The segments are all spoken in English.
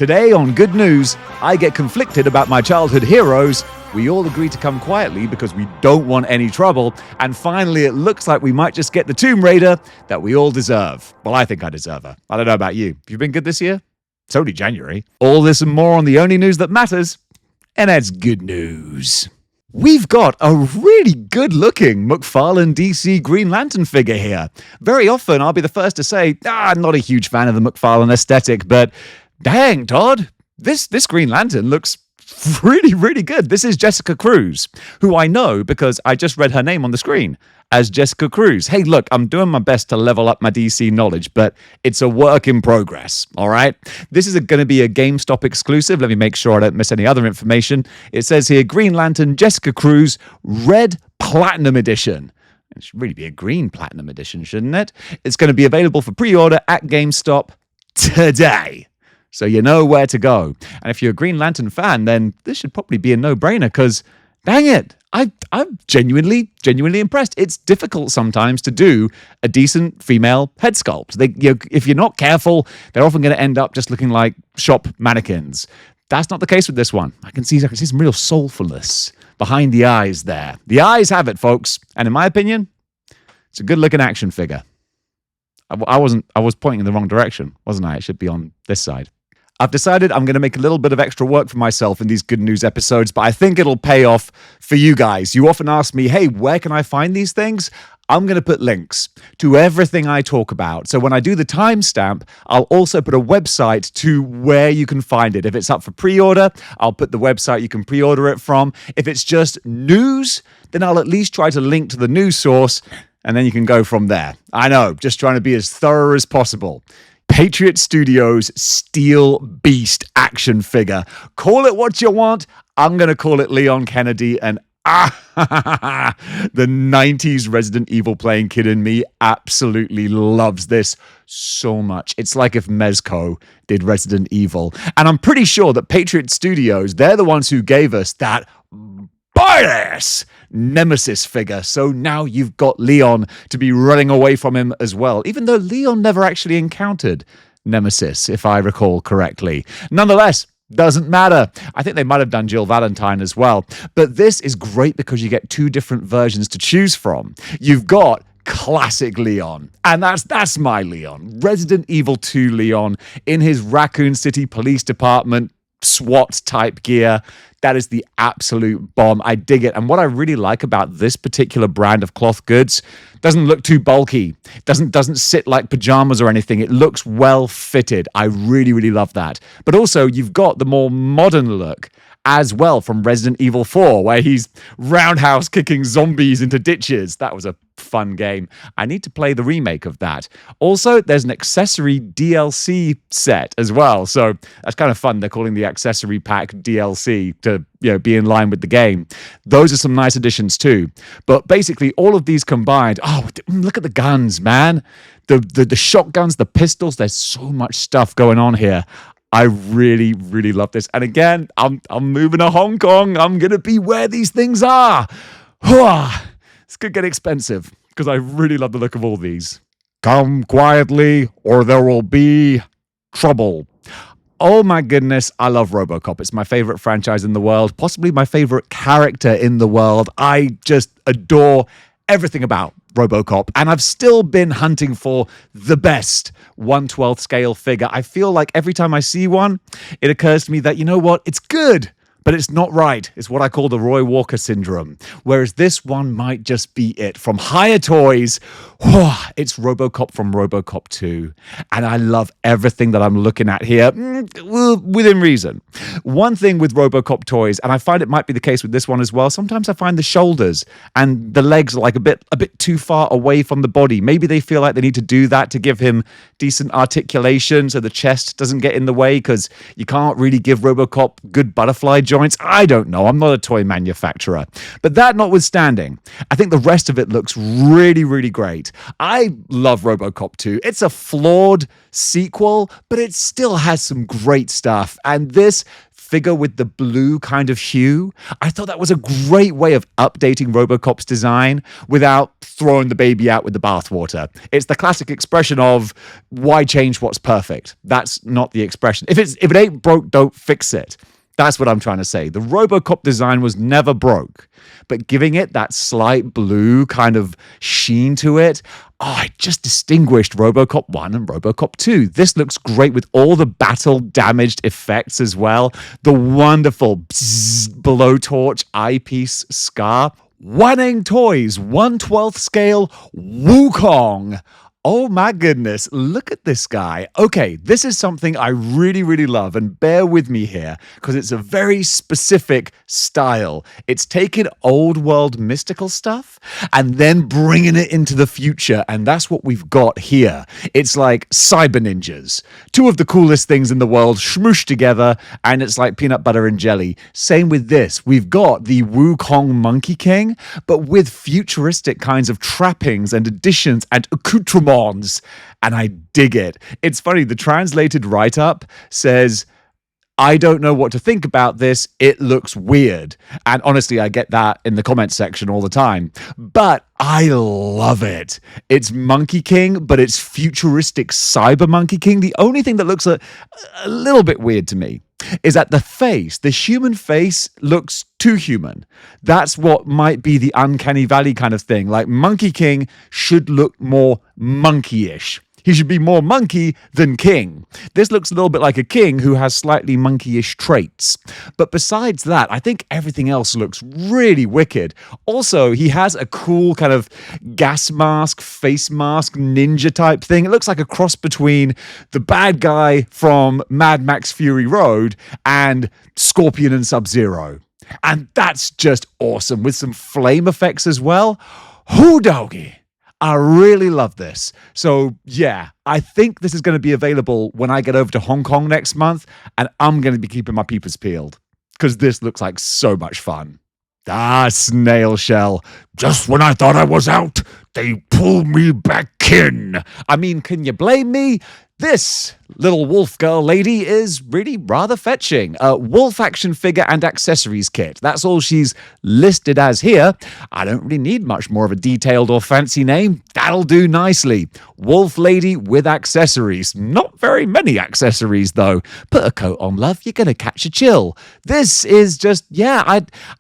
Today on Good News, I get conflicted about my childhood heroes. We all agree to come quietly because we don't want any trouble. And finally, it looks like we might just get the Tomb Raider that we all deserve. Well, I think I deserve her. I don't know about you. Have you been good this year? It's only January. All this and more on the only news that matters, and that's Good News. We've got a really good-looking McFarlane DC Green Lantern figure here. Very often, I'll be the first to say, I'm not a huge fan of the McFarlane aesthetic, but dang, Todd, this Green Lantern looks really, really good. This is Jessica Cruz, who I know because I just read her name on the screen as Jessica Cruz. Hey, look, I'm doing my best to level up my DC knowledge, but it's a work in progress, all right? This is going to be a GameStop exclusive. Let me make sure I don't miss any other information. It says here, Green Lantern Jessica Cruz Red Platinum Edition. It should really be a green Platinum Edition, shouldn't it? It's going to be available for pre-order at GameStop today. So you know where to go. And if you're a Green Lantern fan, then this should probably be a no-brainer because, dang it, I'm genuinely impressed. It's difficult sometimes to do a decent female head sculpt. If you're not careful, they're often going to end up just looking like shop mannequins. That's not the case with this one. I can see some real soulfulness behind the eyes there. The eyes have it, folks. And in my opinion, it's a good-looking action figure. I was pointing in the wrong direction, wasn't I? It should be on this side. I've decided I'm going to make a little bit of extra work for myself in these Good News episodes, but I think it'll pay off for you guys. You often ask me, hey, where can I find these things? I'm going to put links to everything I talk about. So when I do the timestamp, I'll also put a website to where you can find it. If it's up for pre-order, I'll put the website you can pre-order it from. If it's just news, then I'll at least try to link to the news source, and then you can go from there. I know, just trying to be as thorough as possible. PATRIOT Studios Steel Beast action figure. Call it what you want. I'm going to call it Leon Kennedy. And the 90s Resident Evil playing kid in me absolutely loves this so much. It's like if Mezco did Resident Evil. And I'm pretty sure that PATRIOT Studios, they're the ones who gave us that badass Nemesis figure. So now you've got Leon to be running away from him as well, even though Leon never actually encountered Nemesis, if I recall correctly. Nonetheless, doesn't matter. I think they might have done Jill Valentine as well. But this is great because you get two different versions to choose from. You've got classic Leon, and that's my Leon. Resident Evil 2 Leon in his Raccoon City Police Department SWAT type gear. That is the absolute bomb. I dig it. And what I really like about this particular brand of cloth goods, doesn't look too bulky, doesn't sit like pajamas or anything. It looks well fitted. I really, really love that. But also you've got the more modern look as well from Resident Evil 4, where he's roundhouse kicking zombies into ditches. That was a fun game. I need to play the remake of that. Also, there's an accessory DLC set as well. So that's kind of fun. They're calling the accessory pack DLC to be in line with the game. Those are some nice additions too. But basically, all of these combined, look at the guns, man. The shotguns, the pistols, there's so much stuff going on here. I really, really love this. And again, I'm moving to Hong Kong. I'm going to be where these things are. This could get expensive because I really love the look of all these. Come quietly or there will be trouble. Oh my goodness, I love RoboCop. It's my favorite franchise in the world, possibly my favorite character in the world. I just adore everything about RoboCop, and I've still been hunting for the best 1/12 scale figure. I feel like every time I see one, it occurs to me that, you know what, it's good, but it's not right. It's what I call the Roy Walker syndrome, whereas this one might just be it. From HIYA Toys, it's RoboCop from RoboCop 2, and I love everything that I'm looking at here, within reason. One thing with RoboCop toys, and I find it might be the case with this one as well, sometimes I find the shoulders and the legs are like a bit too far away from the body. Maybe they feel like they need to do that to give him decent articulation so the chest doesn't get in the way, because you can't really give RoboCop good butterfly joints. I don't know. I'm not a toy manufacturer. But that notwithstanding, I think the rest of it looks really, really great. I love RoboCop 2. It's a flawed sequel, but it still has some great stuff. And this figure with the blue kind of hue. I thought that was a great way of updating RoboCop's design without throwing the baby out with the bathwater. It's the classic expression of, why change what's perfect? That's not the expression. If it ain't broke, don't fix it. That's what I'm trying to say. The RoboCop design was never broke, but giving it that slight blue kind of sheen to it, it just distinguished RoboCop 1 and RoboCop 2. This looks great with all the battle-damaged effects as well. The wonderful blowtorch eyepiece scar. Waneng Toys 1/12 scale Wukong. Oh my goodness, look at this guy. Okay, this is something I really, really love, and bear with me here because it's a very specific style. It's taking old world mystical stuff and then bringing it into the future, and that's what we've got here. It's like cyber ninjas. Two of the coolest things in the world smooshed together, and it's like peanut butter and jelly. Same with this. We've got the Wukong Monkey King, but with futuristic kinds of trappings and additions and accoutrements. And I dig it. It's funny, the translated write-up says, I don't know what to think about this. It looks weird. And honestly, I get that in the comments section all the time. But I love it. It's Monkey King, but it's futuristic cyber Monkey King. The only thing that looks a little bit weird to me is that the human face looks too human. That's what might be the uncanny valley kind of thing. Like Monkey King should look more monkey-ish. He should be more monkey than king. This looks a little bit like a king who has slightly monkey-ish traits. But besides that, I think everything else looks really wicked. Also, he has a cool kind of gas mask, face mask, ninja type thing. It looks like a cross between the bad guy from Mad Max Fury Road and Scorpion and Sub-Zero. And that's just awesome, with some flame effects as well. Hoo doggy! I really love this. So yeah, I think this is going to be available when I get over to Hong Kong next month, and I'm going to be keeping my peepers peeled because this looks like so much fun. SNAILSHELL. Just when I thought I was out, they pulled me back in. I mean, can you blame me? This little wolf girl lady is really rather fetching. A wolf action figure and accessories kit. That's all she's listed as here. I don't really need much more of a detailed or fancy name. That'll do nicely. Wolf lady with accessories. Not very many accessories, though. Put a coat on, love. You're going to catch a chill. This is just, yeah,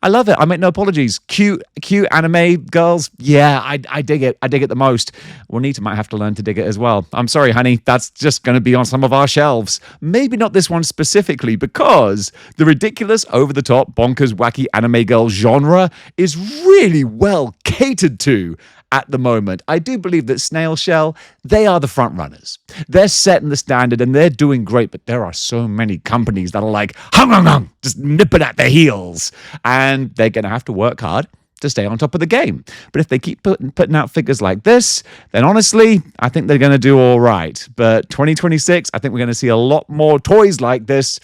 I love it. I make no apologies. Cute anime girls. Yeah, I dig it. I dig it the most. Juanita might have to learn to dig it as well. I'm sorry, honey. That's just going to be on some of our shelves. Maybe not this one specifically, because the ridiculous, over-the-top, bonkers, wacky anime girl genre is really well catered to at the moment. I do believe that SNAILSHELL, they are the front runners. They're setting the standard and they're doing great, but there are so many companies that are like, hung, just nipping at their heels. And they're going to have to work hard to stay on top of the game. But if they keep putting out figures like this, then honestly, I think they're going to do all right. But 2026, I think we're going to see a lot more toys like this.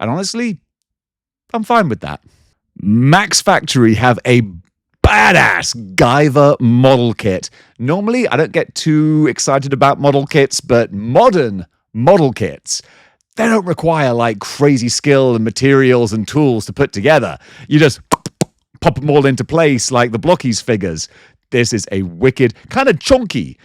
And honestly, I'm fine with that. Max Factory have a badass Guyver model kit. Normally, I don't get too excited about model kits, but modern model kits, they don't require like crazy skill and materials and tools to put together. You just pop them all into place like the Blockies figures. This is a wicked, kind of chunky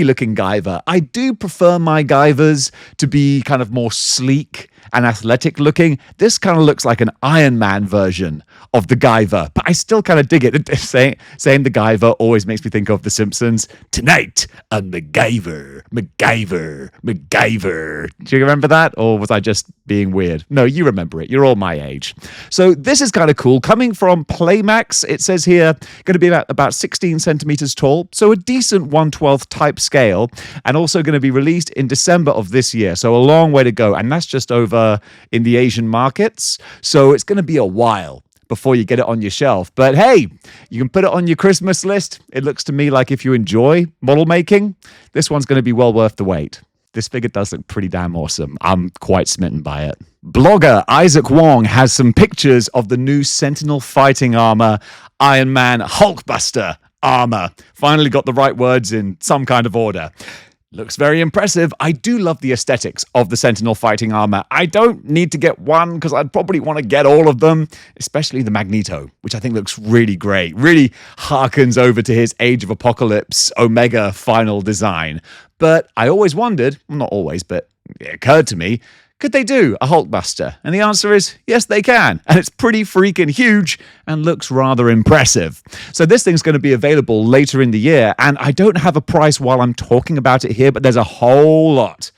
looking Guyver. I do prefer my Guyvers to be kind of more sleek and athletic looking. This kind of looks like an Iron Man version of the Guyver, but I still kind of dig it. Saying the Guyver always makes me think of The Simpsons. Tonight on MacGyver. Do you remember that? Or was I just being weird? No, you remember it. You're all my age. So this is kind of cool. Coming from PLAMAX, it says here, going to be about 16 centimeters tall. So a decent 1/12 type scale, and also going to be released in December of this year. So a long way to go. And that's just over in the Asian markets. So it's going to be a while before you get it on your shelf. But hey, you can put it on your Christmas list. It looks to me like if you enjoy model making, this one's going to be well worth the wait. This figure does look pretty damn awesome. I'm quite smitten by it. Blogger Isaac Wong has some pictures of the new Sentinel fighting armor, Iron Man Hulkbuster armor. Finally got the right words in some kind of order. Looks very impressive. I do love the aesthetics of the Sentinel fighting armor. I don't need to get one because I'd probably want to get all of them, especially the Magneto, which I think looks really great. Really harkens over to his Age of Apocalypse Omega final design. But I always wondered, well, not always, but it occurred to me, could they do a Hulkbuster? And the answer is, yes, they can. And it's pretty freaking huge and looks rather impressive. So this thing's going to be available later in the year. And I don't have a price while I'm talking about it here, but there's a whole lot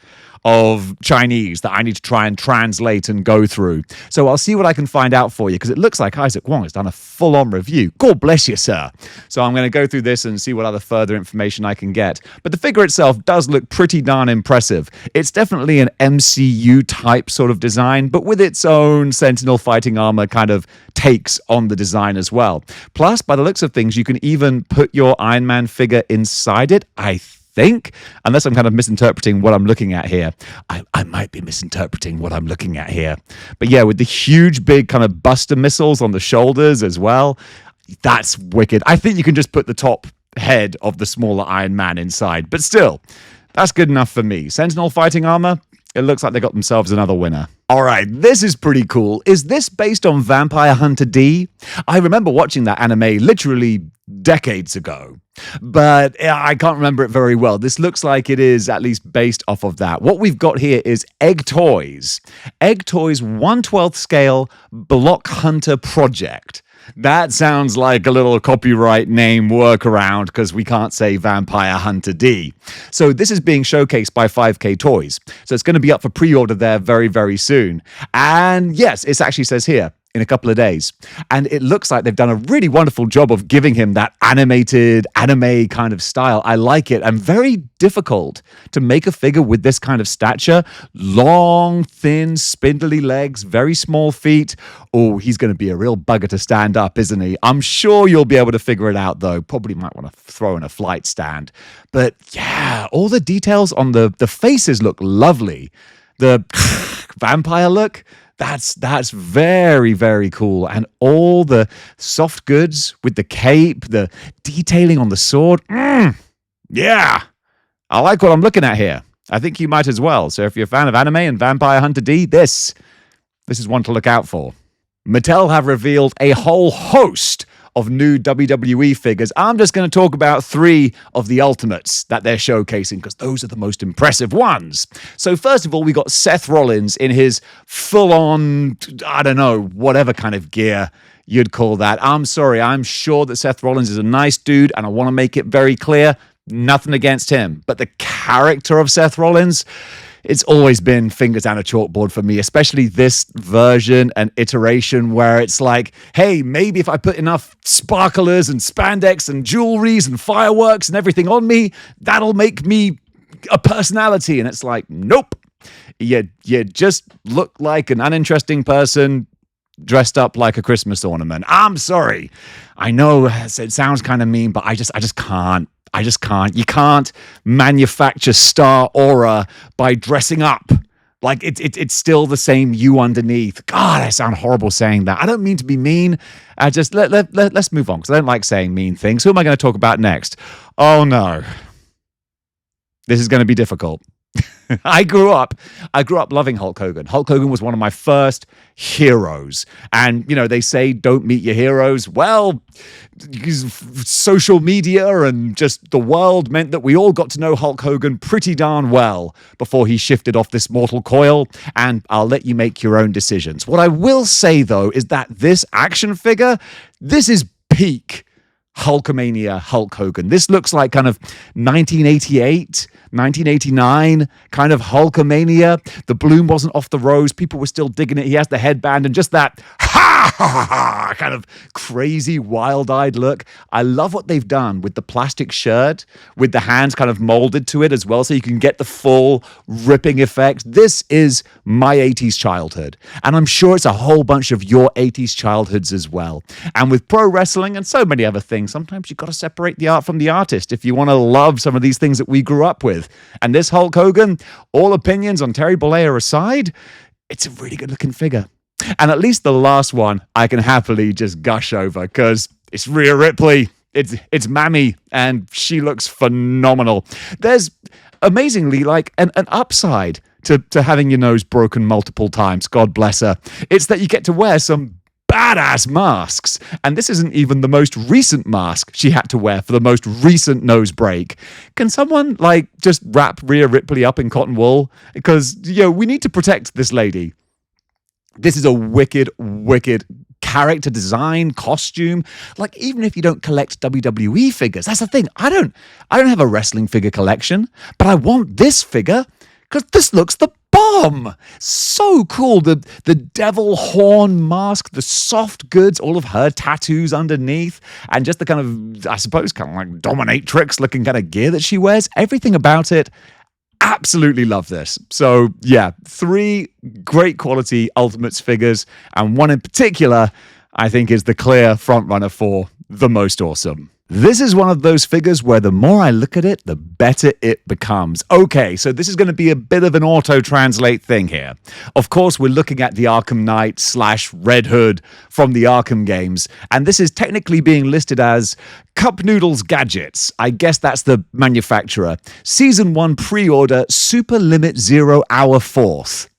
of Chinese that I need to try and translate and go through. So I'll see what I can find out for you, because it looks like Isaac Wong has done a full-on review. God bless you, sir. So I'm going to go through this and see what other further information I can get. But the figure itself does look pretty darn impressive. It's definitely an MCU-type sort of design, but with its own Sentinel fighting armor kind of takes on the design as well. Plus, by the looks of things, you can even put your Iron Man figure inside it, I think, unless I'm kind of misinterpreting what I'm looking at here. I might be misinterpreting what I'm looking at here. But yeah, with the huge big kind of Buster missiles on the shoulders as well, that's wicked. I think you can just put the top head of the smaller Iron Man inside, but still, that's good enough for me. Sentinel fighting armor, it looks like they got themselves another winner. All right, this is pretty cool. Is this based on Vampire Hunter D? I remember watching that anime literally decades ago, but I can't remember it very well. This looks like it is at least based off of that. What we've got here is Egg Toys. Egg Toys 1/12 scale Block Hunter Project. That sounds like a little copyright name workaround because we can't say Vampire Hunter D. So this is being showcased by 5K Toys. So it's going to be up for pre-order there very, very soon. And yes, it actually says here, in a couple of days. And it looks like they've done a really wonderful job of giving him that animated anime kind of style. I like it. And very difficult to make a figure with this kind of stature. Long, thin, spindly legs, very small feet. Oh, he's going to be a real bugger to stand up, isn't he? I'm sure you'll be able to figure it out, though. Probably might want to throw in a flight stand. But yeah, all the details on the faces look lovely. The vampire look, that's very, very cool. And all the soft goods with the cape, the detailing on the sword. Yeah, I like what I'm looking at here. I think you might as well. So if you're a fan of anime and Vampire Hunter D, this is one to look out for. Mattel have revealed a whole host of new WWE figures. I'm just going to talk about 3 of the Ultimates that they're showcasing because those are the most impressive ones. So first of all, we got Seth Rollins in his full-on, I don't know, whatever kind of gear you'd call that. I'm sorry, I'm sure that Seth Rollins is a nice dude, and I want to make it very clear, nothing against him. But the character of Seth Rollins, it's always been fingers down a chalkboard for me, especially this version and iteration where it's like, hey, maybe if I put enough sparklers and spandex and jewelries and fireworks and everything on me, that'll make me a personality. And it's like, nope. You just look like an uninteresting person dressed up like a Christmas ornament. I'm sorry. I know it sounds kind of mean, but I just can't. You can't manufacture star aura by dressing up. Like, it's still the same you underneath. God, I sound horrible saying that. I don't mean to be mean. Let's move on, because I don't like saying mean things. Who am I going to talk about next? Oh, no. This is going to be difficult. I grew up loving Hulk Hogan. Hulk Hogan was one of my first heroes. And, you know, they say don't meet your heroes. Well, social media and just the world meant that we all got to know Hulk Hogan pretty darn well before he shifted off this mortal coil. And I'll let you make your own decisions. What I will say, though, is that this action figure, this is peak Hulkamania Hulk Hogan. This looks like kind of 1988, 1989 kind of Hulkamania. The bloom wasn't off the rose. People were still digging it. He has the headband and just that kind of crazy wild-eyed look. I love what they've done with the plastic shirt, with the hands kind of molded to it as well, so you can get the full ripping effect. This is my 80s childhood, and I'm sure it's a whole bunch of your 80s childhoods as well. And with pro wrestling and so many other things, sometimes you've got to separate the art from the artist if you want to love some of these things that we grew up with. And this Hulk Hogan, all opinions on Terry Bollea aside, it's a really good-looking figure. And at least the last one I can happily just gush over because it's Rhea Ripley. It's Mami, and she looks phenomenal. There's amazingly like an upside to having your nose broken multiple times. God bless her. It's that you get to wear some badass masks. And this isn't even the most recent mask she had to wear for the most recent nose break. Can someone like just wrap Rhea Ripley up in cotton wool? Because, we need to protect this lady. This is a wicked character design, costume. Like, even if you don't collect WWE figures, that's the thing. I don't have a wrestling figure collection, but I want this figure because this looks the bomb. So cool. The devil horn mask, the soft goods, all of her tattoos underneath, and just the kind of, I suppose, kind of like dominatrix looking kind of gear that she wears. Everything about it. Absolutely love this. So yeah, 3 great quality Ultimates figures, and one in particular I think is the clear frontrunner for the most awesome. This is one of those figures where the more I look at it, the better it becomes. Okay, so this is going to be a bit of an auto-translate thing here. Of course, we're looking at the Arkham Knight / Red Hood from the Arkham games, and this is technically being listed as Cup Noodles Gadgets. I guess that's the manufacturer. Season 1 pre-order, Super Limit 0 Hour 4th.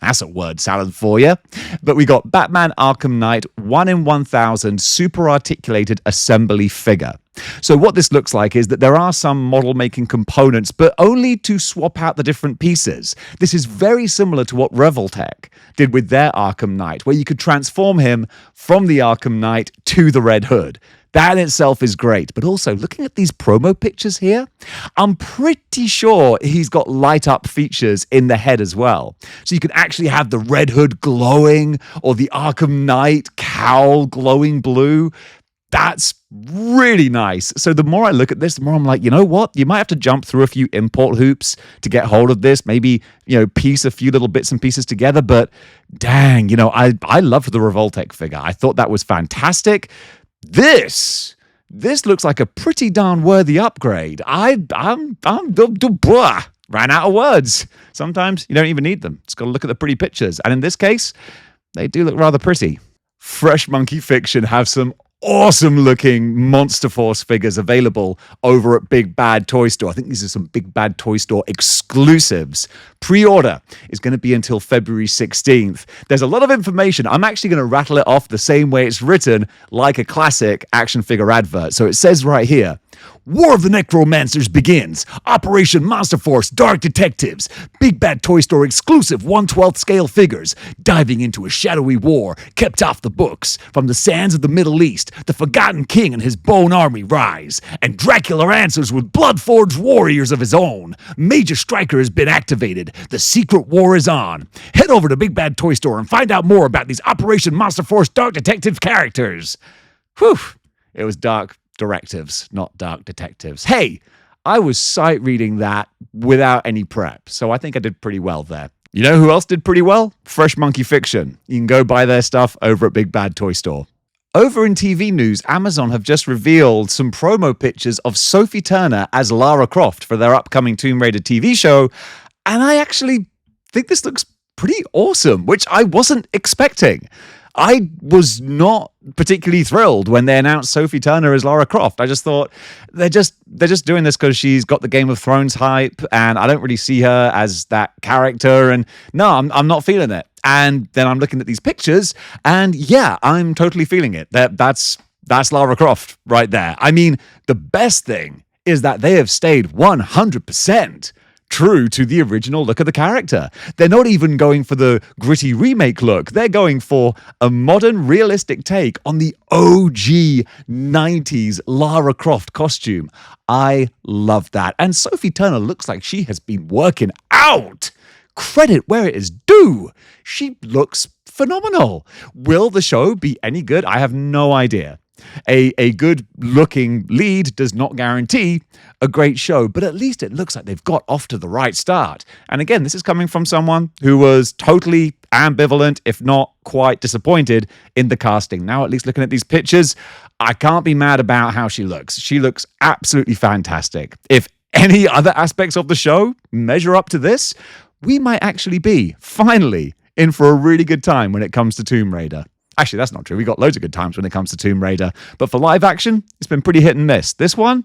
That's a word salad for you. But we got Batman Arkham Knight 1 in 1000 super articulated assembly figure. So what this looks like is that there are some model making components, but only to swap out the different pieces. This is very similar to what Revoltech did with their Arkham Knight, where you could transform him from the Arkham Knight to the Red Hood. That in itself is great, but also looking at these promo pictures here, I'm pretty sure he's got light up features in the head as well. So you can actually have the Red Hood glowing or the Arkham Knight cowl glowing blue. That's really nice. So the more I look at this, the more I'm like, you know what? You might have to jump through a few import hoops to get hold of this. Maybe, piece a few little bits and pieces together. But dang, I loved the Revoltech figure. I thought that was fantastic. This looks like a pretty darn worthy upgrade. I'm ran out of words. Sometimes you don't even need them. Just got to look at the pretty pictures. And in this case, they do look rather pretty. Fresh Monkey Fiction have some awesome looking Monster Force figures available over at Big Bad Toy Store. I think these are some Big Bad Toy Store exclusives. Pre-order is going to be until February 16th. There's a lot of information. I'm actually going to rattle it off the same way it's written, like a classic action figure advert. So it says right here, War of the Necromancers begins. Operation Monster Force Dark Detectives. Big Bad Toy Store exclusive 1/12 scale figures. Diving into a shadowy war kept off the books. From the sands of the Middle East, the Forgotten King and his bone army rise. And Dracula answers with blood-forged warriors of his own. Major Striker has been activated. The secret war is on. Head over to Big Bad Toy Store and find out more about these Operation Monster Force Dark Detective characters. Whew. It was dark directives, not dark detectives. Hey, I was sight reading that without any prep, so I think I did pretty well there. You know who else did pretty well? Fresh Monkey Fiction. You can go buy their stuff over at Big Bad Toy Store. Over in TV news, Amazon have just revealed some promo pictures of Sophie Turner as Lara Croft for their upcoming Tomb Raider TV show, and I actually think this looks pretty awesome, which I wasn't expecting. I was not particularly thrilled when they announced Sophie Turner as Lara Croft. I just thought they're just doing this because she's got the Game of Thrones hype, and I don't really see her as that character. And no, I'm not feeling it. And then I'm looking at these pictures, and yeah, I'm totally feeling it. That's Lara Croft right there. I mean, the best thing is that they have stayed 100% true to the original look of the character. They're not even going for the gritty remake look. They're going for a modern, realistic take on the OG 90s Lara Croft costume. I love that. And Sophie Turner looks like she has been working out. Credit where it is due. She looks phenomenal. Will the show be any good? I have no idea. A good-looking lead does not guarantee a great show, but at least it looks like they've got off to the right start. And again, this is coming from someone who was totally ambivalent, if not quite disappointed, in the casting. Now, at least looking at these pictures, I can't be mad about how she looks. She looks absolutely fantastic. If any other aspects of the show measure up to this, we might actually be, finally, in for a really good time when it comes to Tomb Raider. Actually, that's not true. We got loads of good times when it comes to Tomb Raider. But for live action, it's been pretty hit and miss. This one,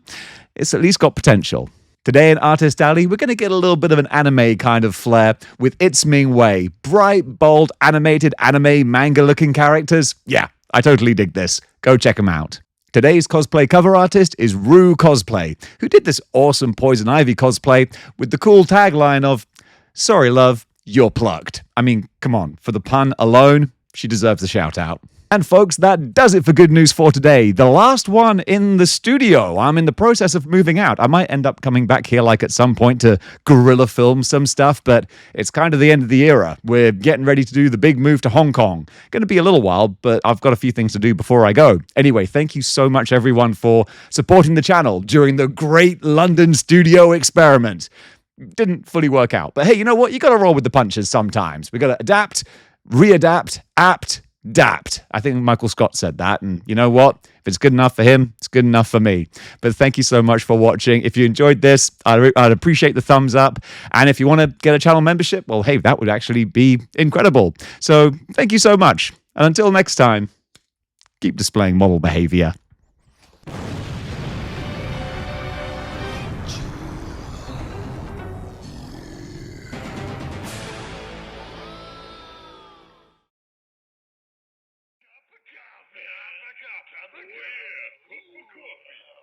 it's at least got potential. Today in Artist Alley, we're going to get a little bit of an anime kind of flair with It's Ming Wei. Bright, bold, animated anime manga-looking characters. Yeah, I totally dig this. Go check them out. Today's cosplay cover artist is Rue Cosplay, who did this awesome Poison Ivy cosplay with the cool tagline of, "Sorry, love, you're plucked." I mean, come on, for the pun alone, she deserves a shout out. And folks, that does it for Good News for today. The last one in the studio. I'm in the process of moving out. I might end up coming back here like at some point to guerrilla film some stuff, but it's kind of the end of the era. We're getting ready to do the big move to Hong Kong. Going to be a little while, but I've got a few things to do before I go. Anyway, thank you so much everyone for supporting the channel during the great London studio experiment. Didn't fully work out, but hey, you know what? You got to roll with the punches sometimes. We got to adapt, readapt, apt, dapt. I think Michael Scott said that, and you know what? If it's good enough for him, it's good enough for me. But thank you so much for watching. If you enjoyed this, I'd appreciate the thumbs up. And if you want to get a channel membership, well, hey, that would actually be incredible. So thank you so much. And until next time, keep displaying model behavior. Coffee.